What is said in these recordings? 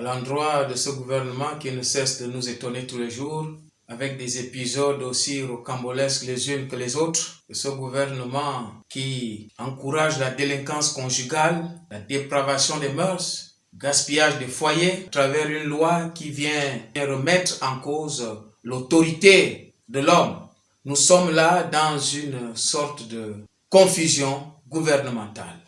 l'endroit de ce gouvernement qui ne cesse de nous étonner tous les jours, avec des épisodes aussi rocambolesques les unes que les autres, de ce gouvernement qui encourage la délinquance conjugale, la dépravation des mœurs, gaspillage des foyers, à travers une loi qui vient remettre en cause l'autorité de l'homme. Nous sommes là dans une sorte de confusion gouvernementale.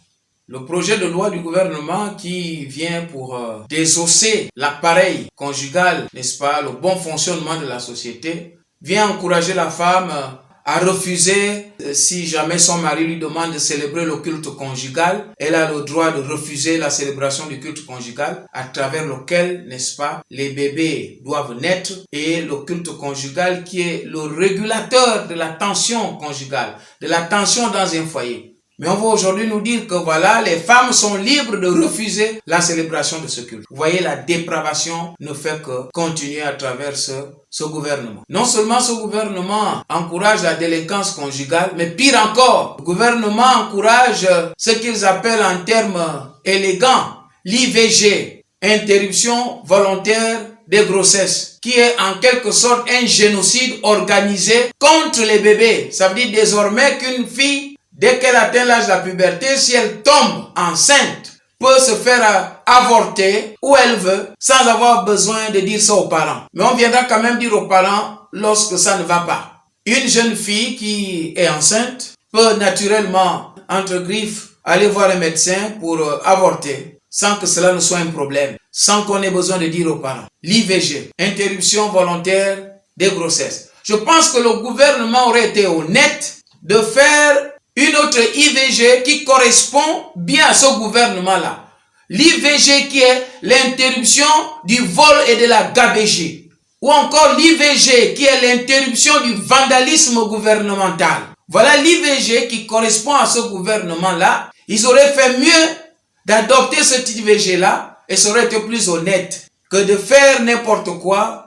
Le projet de loi du gouvernement qui vient pour désosser l'appareil conjugal, n'est-ce pas, le bon fonctionnement de la société, vient encourager la femme à refuser, si jamais son mari lui demande de célébrer le culte conjugal, elle a le droit de refuser la célébration du culte conjugal à travers lequel, n'est-ce pas, les bébés doivent naître, et le culte conjugal qui est le régulateur de la tension conjugale, de la tension dans un foyer. Mais on va aujourd'hui nous dire que voilà, les femmes sont libres de refuser la célébration de ce culte. Vous voyez, la dépravation ne fait que continuer à travers ce gouvernement. Non seulement ce gouvernement encourage la délinquance conjugale, mais pire encore, le gouvernement encourage ce qu'ils appellent en termes élégants l'IVG, interruption volontaire des grossesses, qui est en quelque sorte un génocide organisé contre les bébés. Ça veut dire désormais qu'une fille, dès qu'elle atteint l'âge de la puberté, si elle tombe enceinte, peut se faire avorter où elle veut, sans avoir besoin de dire ça aux parents. Mais on viendra quand même dire aux parents lorsque ça ne va pas. Une jeune fille qui est enceinte peut naturellement, entre griffes, aller voir un médecin pour avorter, sans que cela ne soit un problème, sans qu'on ait besoin de dire aux parents. L'IVG, interruption volontaire des grossesses. Je pense que le gouvernement aurait été honnête de faire une autre IVG qui correspond bien à ce gouvernement-là. L'IVG qui est l'interruption du vol et de la gabegie. Ou encore l'IVG qui est l'interruption du vandalisme gouvernemental. Voilà l'IVG qui correspond à ce gouvernement-là. Ils auraient fait mieux d'adopter cet IVG-là et ça aurait été plus honnête que de faire n'importe quoi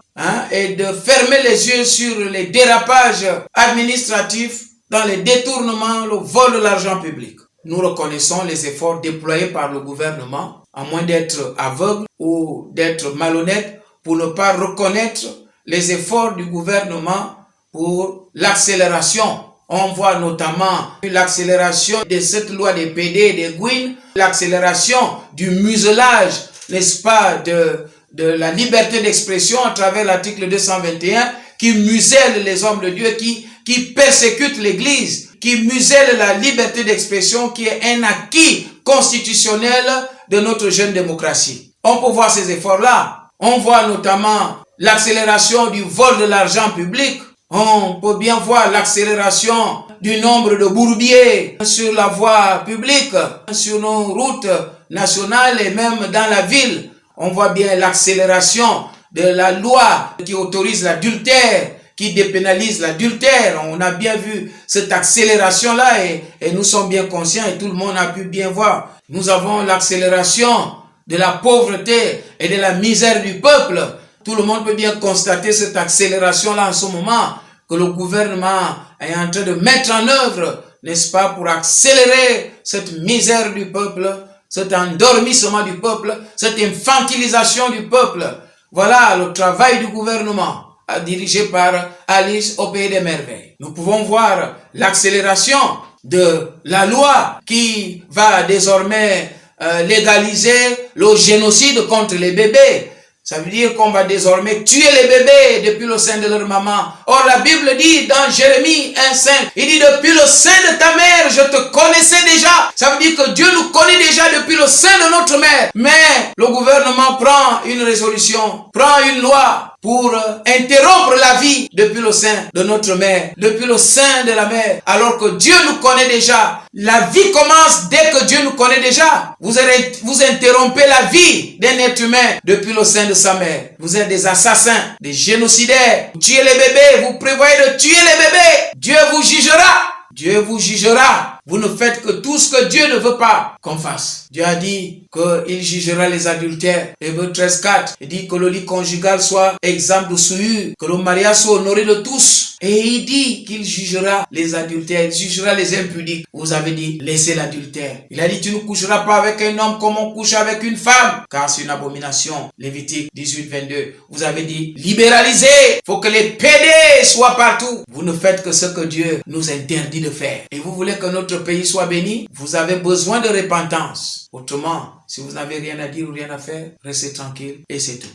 et de fermer les yeux sur les dérapages administratifs dans les détournements, le vol de l'argent public. Nous reconnaissons les efforts déployés par le gouvernement, à moins d'être aveugle ou d'être malhonnête, pour ne pas reconnaître les efforts du gouvernement pour l'accélération. On voit notamment l'accélération de cette loi des PD et des Gouines, l'accélération du muselage, n'est-ce pas, de la liberté d'expression à travers l'article 221, qui muselle les hommes de Dieu, qui persécute l'Église, qui muselle la liberté d'expression qui est un acquis constitutionnel de notre jeune démocratie. On peut voir ces efforts-là. On voit notamment l'accélération du vol de l'argent public. On peut bien voir l'accélération du nombre de bourbiers sur la voie publique, sur nos routes nationales et même dans la ville. On voit bien l'accélération de la loi qui autorise l'adultère, qui dépénalise l'adultère. On a bien vu cette accélération-là et nous sommes bien conscients et tout le monde a pu bien voir. Nous avons l'accélération de la pauvreté et de la misère du peuple. Tout le monde peut bien constater cette accélération-là en ce moment que le gouvernement est en train de mettre en œuvre, n'est-ce pas, pour accélérer cette misère du peuple, cet endormissement du peuple, cette infantilisation du peuple. Voilà le travail du gouvernement dirigé par Alice au Pays des Merveilles. Nous pouvons voir l'accélération de la loi qui va désormais légaliser le génocide contre les bébés. Ça veut dire qu'on va désormais tuer les bébés depuis le sein de leur maman. Or, la Bible dit dans Jérémie 1,5, il dit depuis le sein de ta mère, je te connaissais déjà. Ça veut dire que Dieu nous connaît déjà depuis le sein de notre mère. Mais le gouvernement prend une résolution, prend une loi pour interrompre la vie depuis le sein de notre mère, depuis le sein de la mère, alors que Dieu nous connaît déjà. La vie commence dès que Dieu nous connaît déjà. Vous interrompez la vie d'un être humain depuis le sein de sa mère. Vous êtes des assassins, des génocidaires. Vous tuez les bébés, vous prévoyez de tuer les bébés. Dieu vous jugera. Dieu vous jugera. Vous ne faites que tout ce que Dieu ne veut pas qu'on fasse. Dieu a dit qu'il jugera les adultères. Hébreux 13:4, il dit que le lit conjugal soit exempt de souillure, que le mariage soit honoré de tous. Et il dit qu'il jugera les adultères, il jugera les impudiques. Vous avez dit, laissez l'adultère. Il a dit, tu ne coucheras pas avec un homme comme on couche avec une femme, car c'est une abomination. Lévitique 18:22. Vous avez dit, libéralisez. Faut que les pédés soient partout. Vous ne faites que ce que Dieu nous interdit de faire. Et vous voulez que notre pays soit béni? Vous avez besoin de repentance. Autrement, si vous n'avez rien à dire ou rien à faire, restez tranquille et c'est tout.